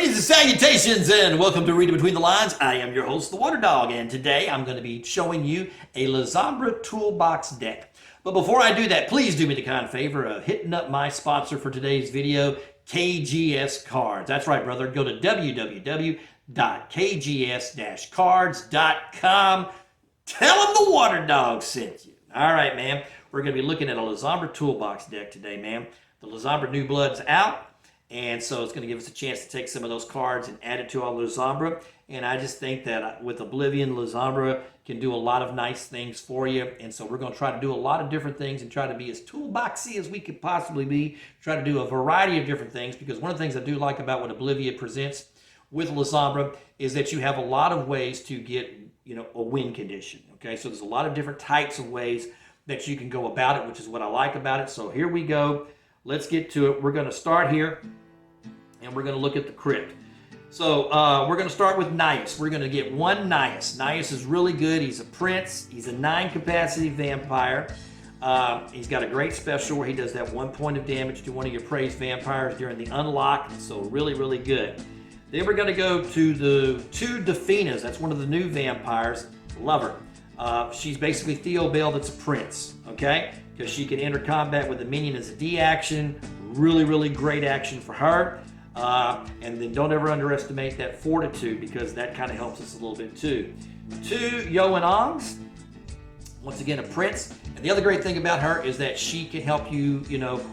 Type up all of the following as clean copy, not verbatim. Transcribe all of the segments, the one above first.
Greetings and salutations, and welcome to Reading Between the Lines. I am your host, the waterdog, and today I'm going to be showing you a Lasombra Toolbox deck. But before I do that, please do me the kind favor of hitting up my sponsor for today's video, KGS Cards. That's right, brother. Go to www.kgs-cards.com. Tell them the waterdog sent you. All right, man. We're going to be looking at a Lasombra Toolbox deck today, man. The Lasombra New Blood's out. And so it's going to give us a chance to take some of those cards and add it to our Lasombra. And I just think that with Oblivion, Lasombra can do a lot of nice things for you. And so we're going to try to do a lot of different things and try to be as toolboxy as we could possibly be. Try to do a variety of different things, because one of the things I do like about what Oblivion presents with Lasombra is that you have a lot of ways to get, a win condition. Okay, so there's a lot of different types of ways that you can go about it, which is what I like about it. So here we go. Let's get to it. We're going to start here, and we're going to look at the Crypt. So we're going to start with Lyons. We're going to get one Lyons. Lyons is really good. He's a prince. He's a 9-capacity vampire. He's got a great special where he does that 1 point of damage to one of your praised vampires during the unlock. So really, really good. Then we're going to go to the 2 Definas. That's one of the new vampires. Love her. She's basically Theo Bell that's a prince, okay? Because she can enter combat with a minion as a D action. Really, really great action for her. And then don't ever underestimate that fortitude, because that kind of helps us a little bit too. 2 Yoanongs, once again a prince. And the other great thing about her is that she can help you,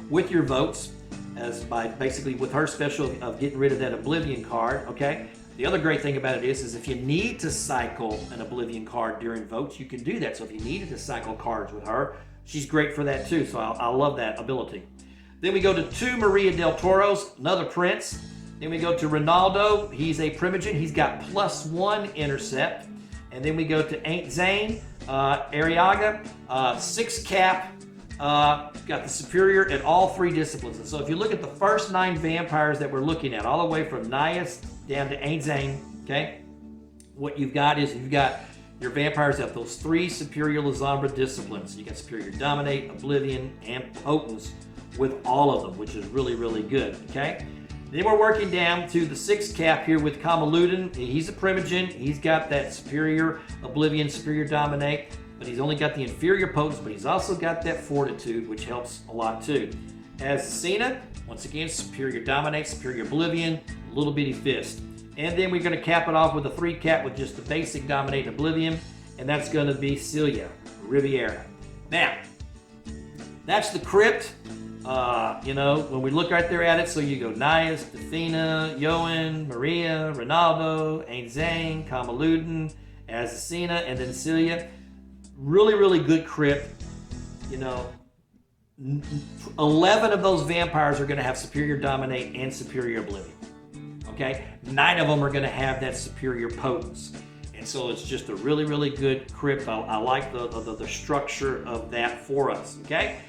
with your votes, as by basically with her special of getting rid of that Oblivion card, okay? The other great thing about it is if you need to cycle an Oblivion card during votes, you can do that. So if you needed to cycle cards with her, she's great for that too. So I love that ability. Then we go to 2 Maria del Toros, another prince. Then we go to Ronaldo. He's a primogen. He's got +1 intercept. And then we go to Aunt Zane, Ariaga, 6 cap. Got the superior in all 3 disciplines. And so if you look at the first 9 vampires that we're looking at, all the way from Lyons down to Aunt Zane, okay? What you've got is you've got your vampires have those 3 superior Lasombra disciplines. You got superior dominate, oblivion, and potence with all of them, which is really, really good, okay? Then we're working down to the 6 cap here with Camarilla. He's a primogen. He's got that superior oblivion, superior dominate, but he's only got the inferior potence, but he's also got that fortitude, which helps a lot too. As Cena, once again, superior dominate, superior oblivion, little bitty fist. And then we're going to cap it off with a 3 cap with just the basic dominate oblivion, and that's going to be Celia Riviera. Now, that's the Crypt. When we look right there at it, so you go Lyons, Defina, Yoan, Maria, Ronaldo, Aunt Zane, Camarilla, Azucena, and then Celia. Really, really good Crypt. 11 of those vampires are going to have superior dominate and superior oblivion. Okay? 9 of them are going to have that superior potence. And so it's just a really, really good Crypt. I like the structure of that for us. Okay?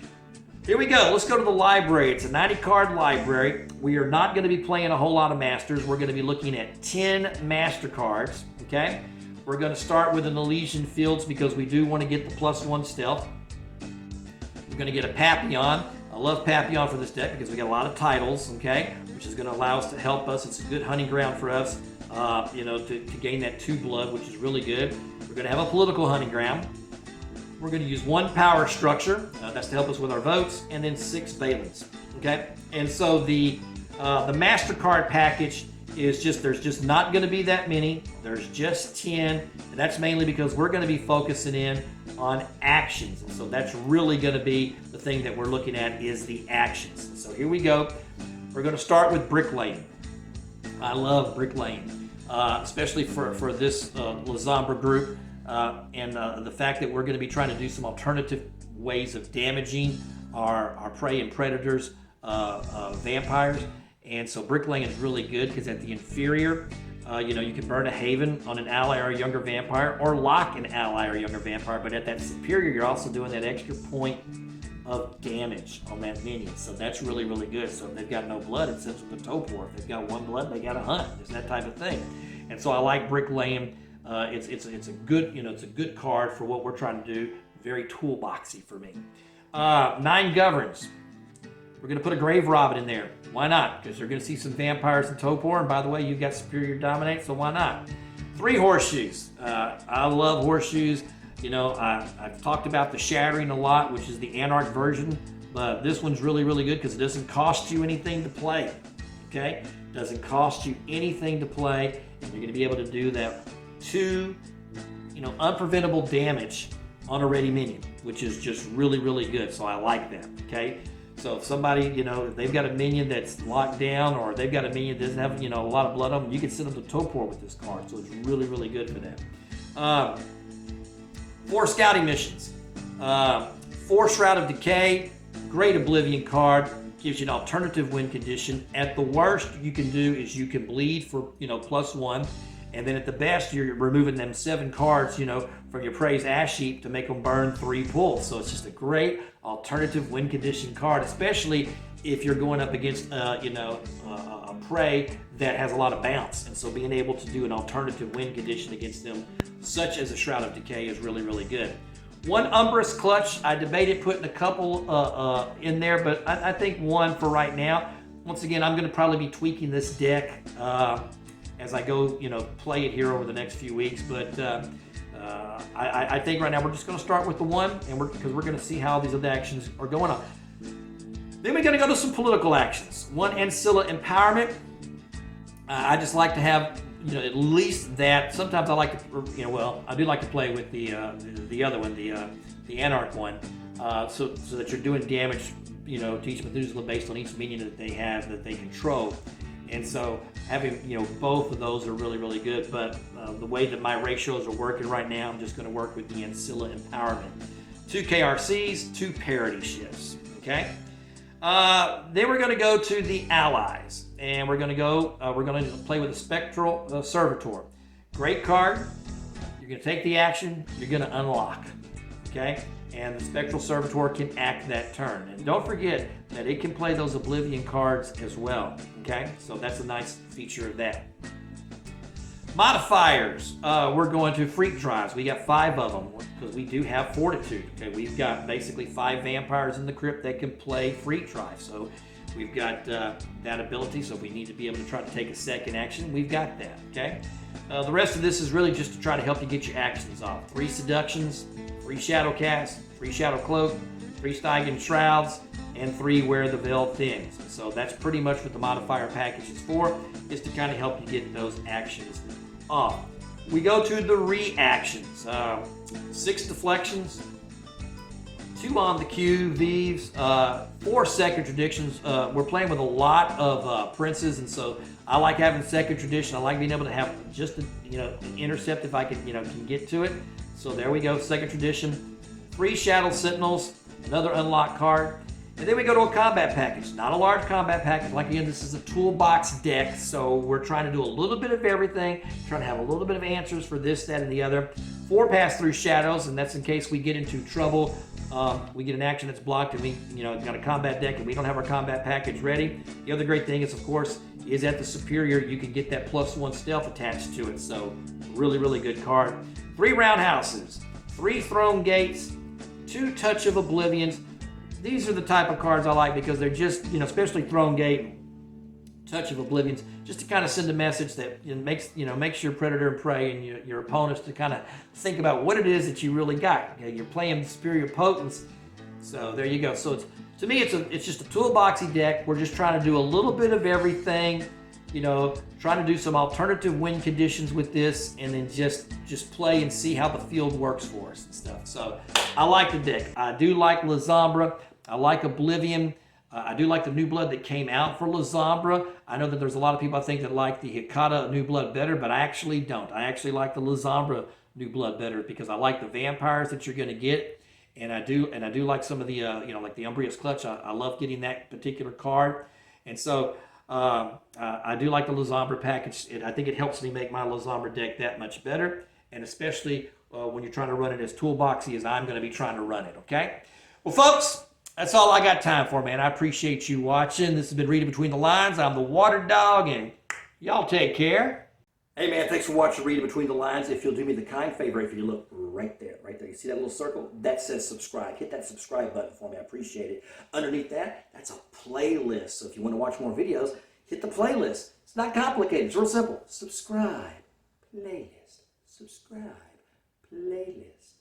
Here we go. Let's go to the library. It's a 90-card library. We are not going to be playing a whole lot of masters. We're going to be looking at 10 master cards. Okay? We're going to start with an Elysian Fields because we do want to get the +1 stealth. We're going to get a Papillon. I love Papillon for this deck because we got a lot of titles, okay, which is going to allow us to help us. It's a good hunting ground for us, to gain that 2 blood, which is really good. We're going to have a political hunting ground. We're going to use 1 power structure. That's to help us with our votes, and then 6 Valens, okay? And so the MasterCard package is there's just not going to be that many. There's just 10, and that's mainly because we're going to be focusing in on actions. And so that's really going to be the thing that we're looking at is the actions. And so here we go. We're going to start with Brick Lane. I love Brick Lane, especially for this Lasombra group. And the fact that we're going to be trying to do some alternative ways of damaging our prey and predators, vampires. And so Brick Lane is really good because at the inferior, you can burn a haven on an ally or a younger vampire, or lock an ally or younger vampire. But at that superior, you're also doing that extra point of damage on that minion. So that's really, really good. So if they've got no blood, it sends them to Topor. If they've got 1 blood, they got to hunt. It's that type of thing. And so I like Brick Lane. It's a good card for what we're trying to do. Very toolboxy for me. 9 governs. We're going to put a Grave Robin in there. Why not? Because you're going to see some vampires and Topor, and by the way, you've got Superior Dominate, so why not? 3 horseshoes. I love horseshoes. You know, I've talked about the Shattering a lot, which is the Anarch version, but this one's really, really good because it doesn't cost you anything to play, okay? It doesn't cost you anything to play, and you're going to be able to do that 2, you know, unpreventable damage on a ready minion, which is just really, really good, so I like that, okay? So if somebody, you know, if they've got a minion that's locked down, or they've got a minion that doesn't have, you know, a lot of blood on them, you can send them to Topor with this card. So it's really, really good for that. 4 scouting missions. 4 Shroud of Decay, great Oblivion card, gives you an alternative win condition. At the worst you can do is you can bleed for, you know, +1. And then at the best, you're removing them 7 cards, you know, from your Prey's Ash Heap to make them burn 3 pulls. So it's just a great alternative win condition card, especially if you're going up against, you know, a Prey that has a lot of bounce. And so being able to do an alternative win condition against them, such as a Shroud of Decay, is really, really good. 1 Umbrous Clutch. I debated putting a couple in there, but I think 1 for right now. Once again, I'm going to probably be tweaking this deck as I go, you know, play it here over the next few weeks. But I think right now we're just going to start with the 1, and because we're going to see how these other actions are going on. Then we're going to go to some political actions. 1 Ancilla Empowerment. I just like to have, you know, at least that. Sometimes I like to, you know, well, I do like to play with the other one, the Anarch one, so that you're doing damage, you know, to each Methuselah based on each minion that they have that they control. And so having, you know, both of those are really, really good. But the way that my ratios are working right now, I'm just going to work with the Ancilla Empowerment. 2 KRCs, 2 Parity Shifts, okay? Then we're going to go to the Allies. And we're going to play with the Spectral Servitor. Great card. You're going to take the action. You're going to unlock, okay? And the Spectral Servitor can act that turn. And don't forget that it can play those Oblivion cards as well, okay? So that's a nice feature of that. Modifiers. We're going to Freak Drives. We got 5 of them because we do have Fortitude, okay? We've got basically 5 vampires in the Crypt that can play Freak Drive. So we've got that ability, so if we need to be able to try to take a second action, we've got that, okay? The rest of this is really just to try to help you get your actions off. 3 Seductions, 3 Shadow Cast, 3 Shadow Cloak, 3 Stygian Shrouds, and 3 Wear the Veil Thins. So that's pretty much what the modifier package is for, is to kind of help you get those actions off. We go to the reactions. 6 Deflections, 2 On the Queue, Vives, 4 Second Traditions. We're playing with a lot of princes, and so I like having Second Tradition. I like being able to have just a, you know, an intercept if I can, you know, can get to it. So there we go, Second Tradition. 3 Shadow Sentinels, another unlock card. And then we go to a combat package. Not a large combat package. Like, again, this is a toolbox deck, so we're trying to do a little bit of everything, trying to have a little bit of answers for this, that, and the other. 4 Pass-Through Shadows, and that's in case we get into trouble. We get an action that's blocked, and we, you know, got a combat deck, and we don't have our combat package ready. The other great thing is, of course, is at the Superior, you can get that +1 stealth attached to it. So really, really good card. 3 Roundhouses, 3 Throne Gates, 2 Touch of Oblivions. These are the type of cards I like because they're just, you know, especially Throne Gate, Touch of Oblivions, just to kind of send a message that, you know, makes your Predator and Prey and your opponents to kind of think about what it is that you really got. Okay, you're playing Superior Potence, so there you go. So to me, it's just a toolboxy deck. We're just trying to do a little bit of everything, you know, trying to do some alternative win conditions with this, and then just play and see how the field works for us and stuff. So I like the deck. I do like Lasombra. I like Oblivion. I do like the New Blood that came out for Lasombra. I know that there's a lot of people I think that like the Hikata New Blood better, but I actually don't. I actually like the Lasombra New Blood better because I like the vampires that you're going to get, and I do like some of the you know, like the Umbrious Clutch. I love getting that particular card, and so I do like the Lasombra package. I think it helps me make my Lasombra deck that much better, and especially when you're trying to run it as toolboxy as I'm going to be trying to run it. Okay, well, folks. That's all I got time for, man. I appreciate you watching. This has been Reading Between the Lines. I'm the Water Dog, and y'all take care. Hey man, thanks for watching Reading Between the Lines. If you'll do me the kind favor, if you look right there. You see that little circle? That says subscribe. Hit that subscribe button for me. I appreciate it. Underneath that, that's a playlist. So if you want to watch more videos, hit the playlist. It's not complicated. It's real simple. Subscribe. Playlist. Subscribe. Playlist.